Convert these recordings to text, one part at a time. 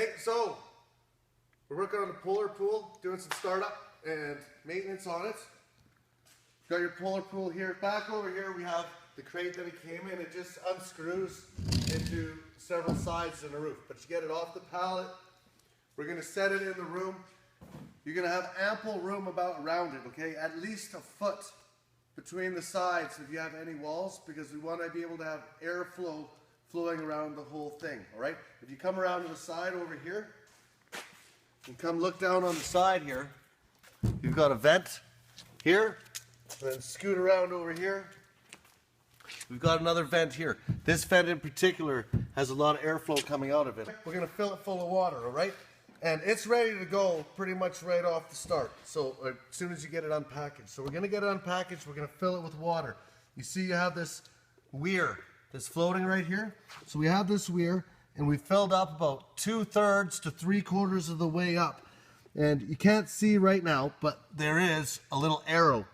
Okay, so we're working on the polar pool, doing some startup and maintenance on it. Got your polar pool here. Back over here we have the crate that it came in. It just unscrews into several sides of the roof. But you get it off the pallet. We're going to set it in the room. You're going to have ample room around it, okay? At least a foot between the sides if you have any walls, because we want to be able to have airflow flowing around the whole thing, all right? If you come around to the side over here, and come look down on the side here, you've got a vent here, and then scoot around over here. We've got another vent here. This vent in particular has a lot of airflow coming out of it. We're going to fill it full of water, all right? And it's ready to go pretty much right off the start. So as soon as you get it unpackaged. So we're going to get it unpackaged. We're going to fill it with water. You see you have this weir that's floating right here. So we have this weir, and we filled up about 2/3 to 3/4 of the way up. And you can't see right now, but there is a little arrow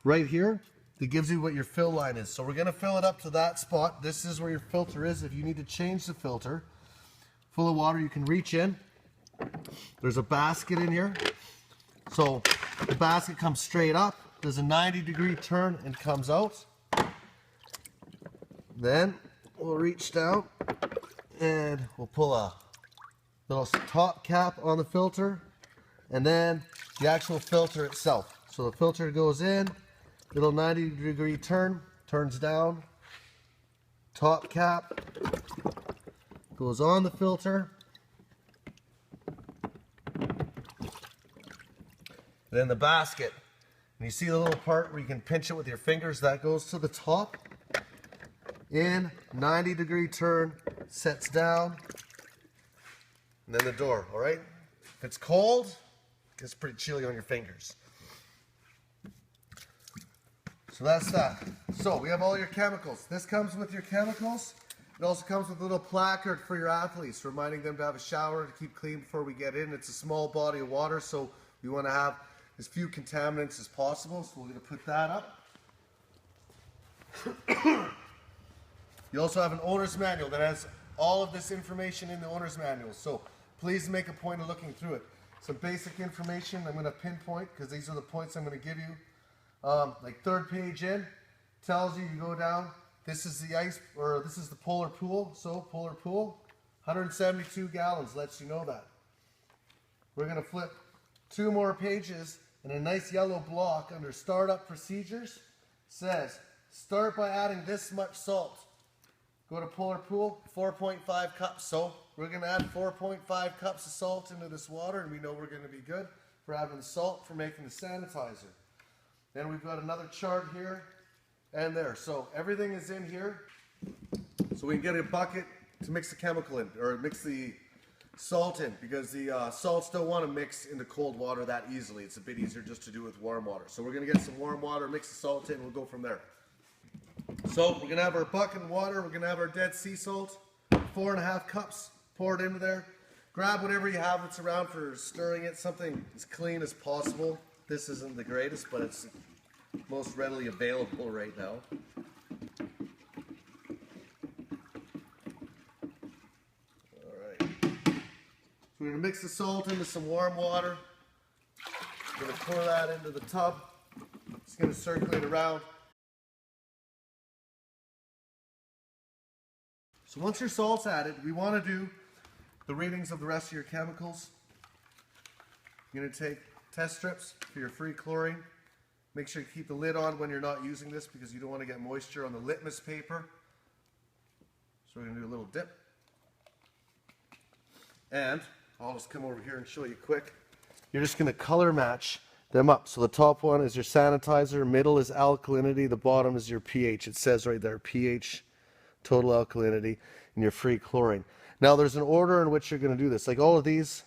right here that gives you what your fill line is. So we're going to fill it up to that spot. This is where your filter is. If you need to change the filter, full of water, you can reach in. There's a basket in here. So the basket comes straight up. There's a 90-degree turn and comes out. Then we'll reach down and we'll pull a little top cap on the filter, and then the actual filter itself. So the filter goes in, little 90-degree turn, turns down, top cap goes on the filter, then the basket. And you see the little part where you can pinch it with your fingers, that goes to the top. In, 90-degree turn, sets down, and then the door, all right? If it's cold, it gets pretty chilly on your fingers. So that's that. So we have all your chemicals. This comes with your chemicals. It also comes with a little placard for your athletes, reminding them to have a shower to keep clean before we get in. It's a small body of water, so we want to have as few contaminants as possible, so we're going to put that up. You also have an owner's manual that has all of this information in the owner's manual, so please make a point of looking through it. Some basic information I'm going to pinpoint, because these are the points I'm going to give you. Like third page in, tells you, you go down, this is the ice, or this is the polar pool, so polar pool, 172 gallons, lets you know that. We're going to flip 2 more pages, and a nice yellow block under startup procedures says, start by adding this much salt. Go to polar pool, 4.5 cups. So we're going to add 4.5 cups of salt into this water, and we know we're going to be good for having the salt for making the sanitizer. Then we've got another chart here and there. So everything is in here. So we can get a bucket to mix the chemical in, or mix the salt in, because the salts don't want to mix into cold water that easily. It's a bit easier just to do with warm water. So we're going to get some warm water, mix the salt in, we'll go from there. So we're going to have our bucket of water, we're going to have our Dead Sea salt, 4.5 cups poured into there. Grab whatever you have that's around for stirring it, something as clean as possible. This isn't the greatest, but it's most readily available right now. We're going to mix the salt into some warm water. We're going to pour that into the tub. It's going to circulate around. So once your salt's added, we want to do the readings of the rest of your chemicals. You're going to take test strips for your free chlorine. Make sure you keep the lid on when you're not using this, because you don't want to get moisture on the litmus paper. So we're going to do a little dip. And I'll just come over here and show you quick. You're just going to color match them up. So the top one is your sanitizer, middle is alkalinity, the bottom is your pH. It says right there, pH, total alkalinity, and your free chlorine. Now there's an order in which you're going to do this. Like all of these,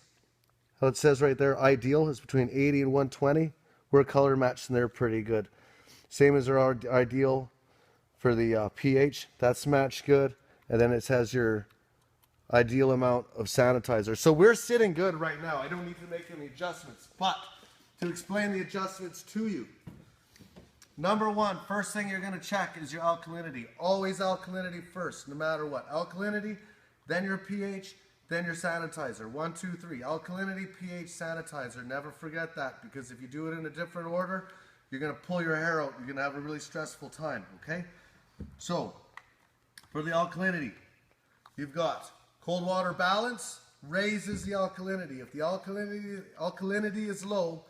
how it says right there, ideal is between 80 and 120. We're color matched and they're pretty good. Same as our ideal for the pH, that's matched good. And then it says your ideal amount of sanitizer. So we're sitting good right now. I don't need to make any adjustments. But to explain the adjustments to you, number one, first thing you're going to check is your alkalinity. Always alkalinity first, no matter what. Alkalinity, then your pH, Then your sanitizer, 1, 2, 3. Alkalinity, pH, sanitizer. Never forget that, because if you do it in a different order, you're going to pull your hair out. You're going to have a really stressful time, okay? So, for the alkalinity, you've got cold water balance, raises the alkalinity. If the alkalinity is low,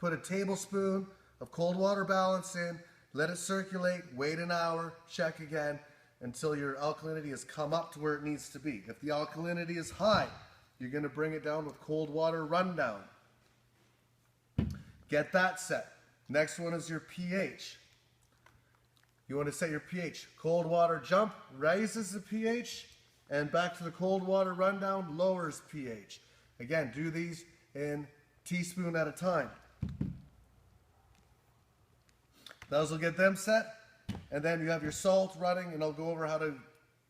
put a tablespoon of cold water balance in, let it circulate, wait an hour, check again until your alkalinity has come up to where it needs to be. If the alkalinity is high, you're going to bring it down with cold water rundown. Get that set. Next one is your pH. You want to set your pH. Cold water jump raises the pH, and back to the cold water rundown lowers pH. Again, do these in teaspoon at a time. Those will get them set. And then you have your salt running, and I'll go over how to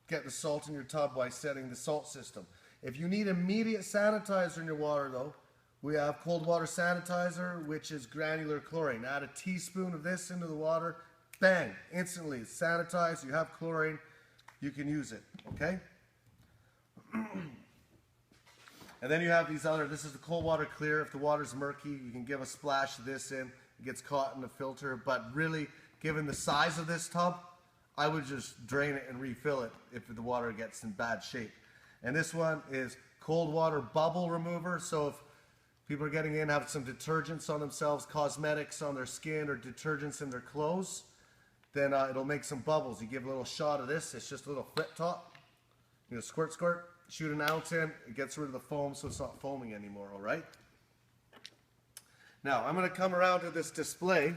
get the salt in your tub by setting the salt system. If you need immediate sanitizer in your water though, we have cold water sanitizer, which is granular chlorine. Add a teaspoon of this into the water, bang, instantly it's sanitized, you have chlorine, you can use it, okay? And then you have these other, this is the cold water clear. If the water's murky, you can give a splash of this in, it gets caught in the filter, but really, given the size of this tub, I would just drain it and refill it if the water gets in bad shape. And this one is cold water bubble remover. So if people are getting in, have some detergents on themselves, cosmetics on their skin, or detergents in their clothes, then it'll make some bubbles. You give a little shot of this. It's just a little flip top. You know, squirt, squirt, shoot an ounce in. It gets rid of the foam so it's not foaming anymore, all right? Now, I'm going to come around to this display.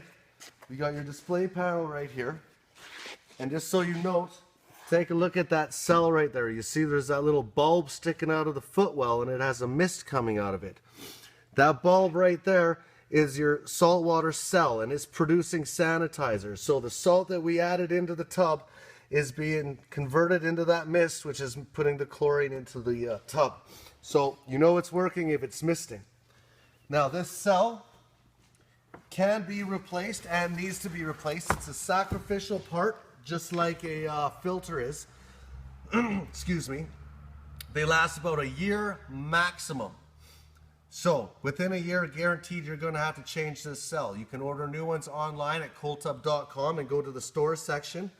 We got your display panel right here, and just so you note, take a look at that cell right there. You see there's that little bulb sticking out of the footwell, and it has a mist coming out of it. That bulb right there is your saltwater cell, and it's producing sanitizer. So the salt that we added into the tub is being converted into that mist, which is putting the chlorine into the tub. So you know it's working if it's misting. Now this cell can be replaced and needs to be replaced. It's a sacrificial part, just like a filter is. Excuse me. They last about a year maximum. So within a year, guaranteed, you're going to have to change this cell. You can order new ones online at coldtub.com and go to the store section.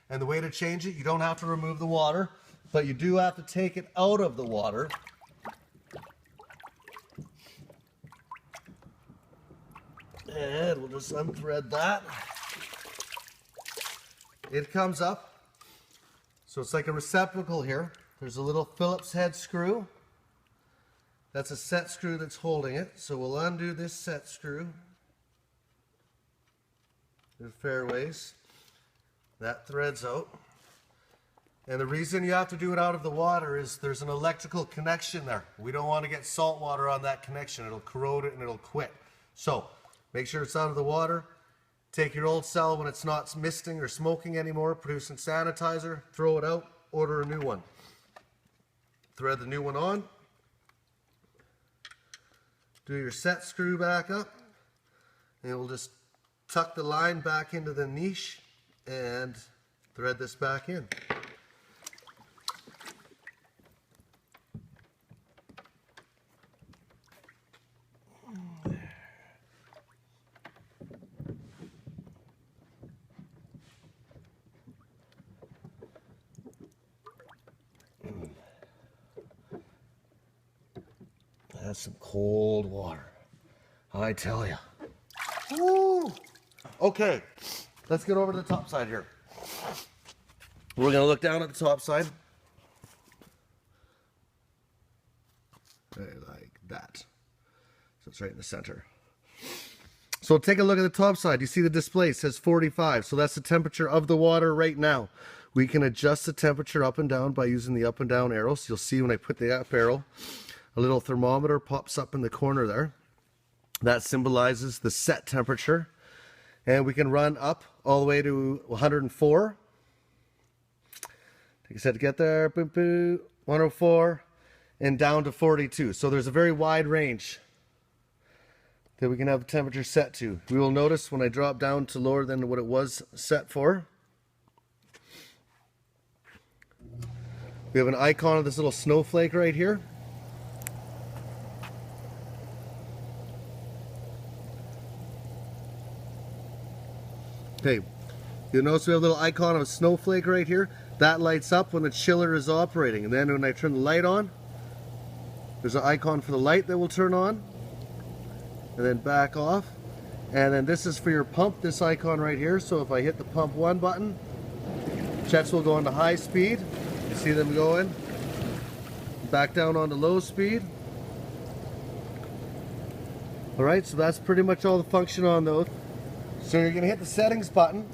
And the way to change it, you don't have to remove the water, but you do have to take it out of the water. And we'll just unthread that. It comes up. So it's like a receptacle here. There's a little Phillips head screw. That's a set screw that's holding it. So we'll undo this set screw. There's fairways. That threads out. And the reason you have to do it out of the water is there's an electrical connection there. We don't want to get salt water on that connection. It'll corrode it and it'll quit. So make sure it's out of the water. Take your old cell when it's not misting or smoking anymore, producing sanitizer, throw it out, order a new one. Thread the new one on. Do your set screw back up. And we'll just tuck the line back into the niche and thread this back in. That's some cold water, I tell you. Woo! Okay, let's get over to the top side here. We're going to look down at the top side. Like that. So it's right in the center. So take a look at the top side. You see the display, it says 45. So that's the temperature of the water right now. We can adjust the temperature up and down by using the up and down arrows. You'll see when I put the up arrow, a little thermometer pops up in the corner there. That symbolizes the set temperature. And we can run up all the way to 104. Take a set to get there. Boom, boom, 104. And down to 42. So there's a very wide range that we can have the temperature set to. We will notice when I drop down to lower than what it was set for. We have an icon of this little snowflake right here. Okay, you'll notice we have a little icon of a snowflake right here. That lights up when the chiller is operating. And then when I turn the light on, there's an icon for the light that will turn on. And then back off. And then this is for your pump, this icon right here. So if I hit the pump 1 button, jets will go into high speed. You see them going. Back down onto low speed. Alright, so that's pretty much all the function on those. So you're going to hit the settings button.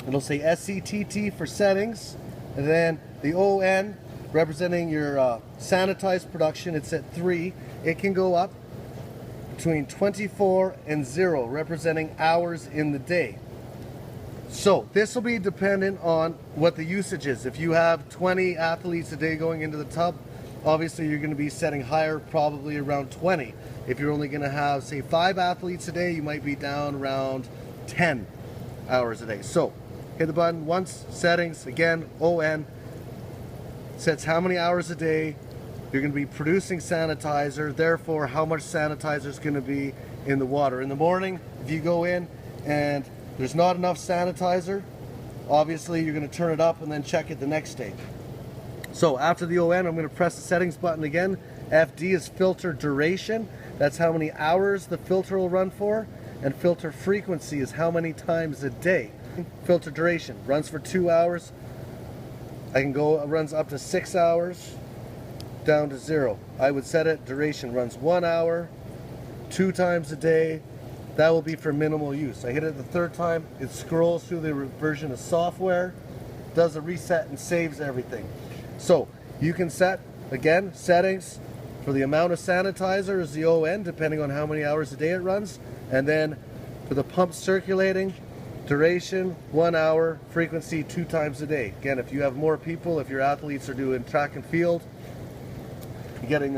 It'll say SCTT for settings. And then the ON representing your sanitized production, it's at 3. It can go up between 24 and 0, representing hours in the day. So this will be dependent on what the usage is. If you have 20 athletes a day going into the tub, obviously you're going to be setting higher, probably around 20. If you're only going to have, say, 5 athletes a day, you might be down around 10 hours a day. So hit the button once, settings, again, ON, sets how many hours a day you're going to be producing sanitizer, therefore how much sanitizer is going to be in the water. In the morning, if you go in and there's not enough sanitizer, obviously you're going to turn it up and then check it the next day. So after the ON, I'm going to press the settings button again. FD is filter duration. That's how many hours the filter will run for. And filter frequency is how many times a day. Filter duration runs for 2 hours. I can go, it runs up to 6 hours, down to 0. I would set it, duration runs 1 hour, 2 times a day. That will be for minimal use. I hit it the 3rd time, it scrolls through the version of software, does a reset and saves everything. So you can set, again, settings for the amount of sanitizer is the ON, depending on how many hours a day it runs. And then for the pump circulating, duration 1 hour, frequency 2 times a day. Again, if you have more people, if your athletes are doing track and field, you're getting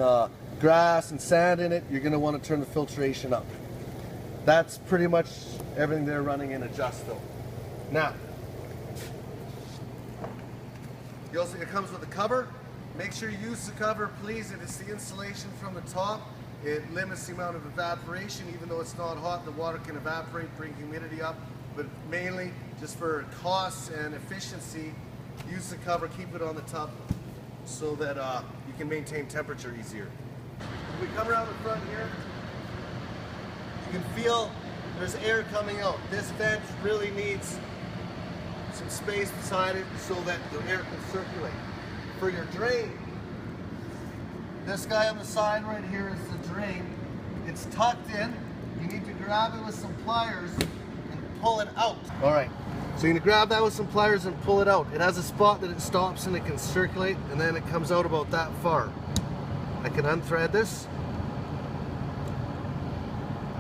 grass and sand in it, you're going to want to turn the filtration up. That's pretty much everything they're running in Adjusto. Now, it comes with a cover. Make sure you use the cover, please. It is the insulation from the top. It limits the amount of evaporation. Even though it's not hot, the water can evaporate, bring humidity up. But mainly, just for costs and efficiency, use the cover, keep it on the tub so that you can maintain temperature easier. If we come around the front here, you can feel there's air coming out. This vent really needs some space beside it so that the air can circulate. For your drain, this guy on the side right here is the drain. It's tucked in. You need to grab it with some pliers and pull it out. All right, so you're gonna grab that with some pliers and pull it out. It has a spot that it stops and it can circulate, and then it comes out about that far. I can unthread this.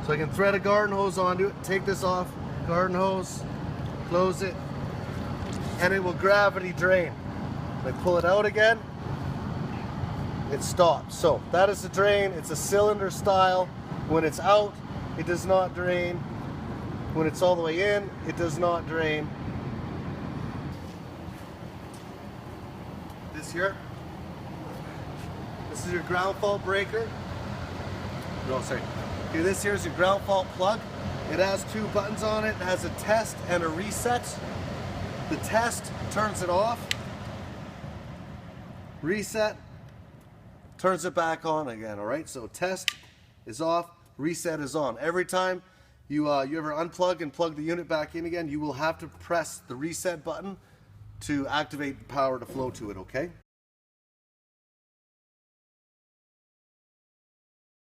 So I can thread a garden hose onto it, take this off, garden hose, close it, and it will gravity drain. When I pull it out again, it stops. So that is the drain. It's a cylinder style. When it's out, it does not drain. When it's all the way in, it does not drain. This here, this is your ground fault breaker. No, sorry. Okay, this here is your ground fault plug. It has 2 buttons on it. It has a test and a reset. The test turns it off. Reset turns it back on again. All right, so test is off, reset is on. Every time you ever unplug and plug the unit back in again, you will have to press the reset button to activate the power to flow to it. Okay.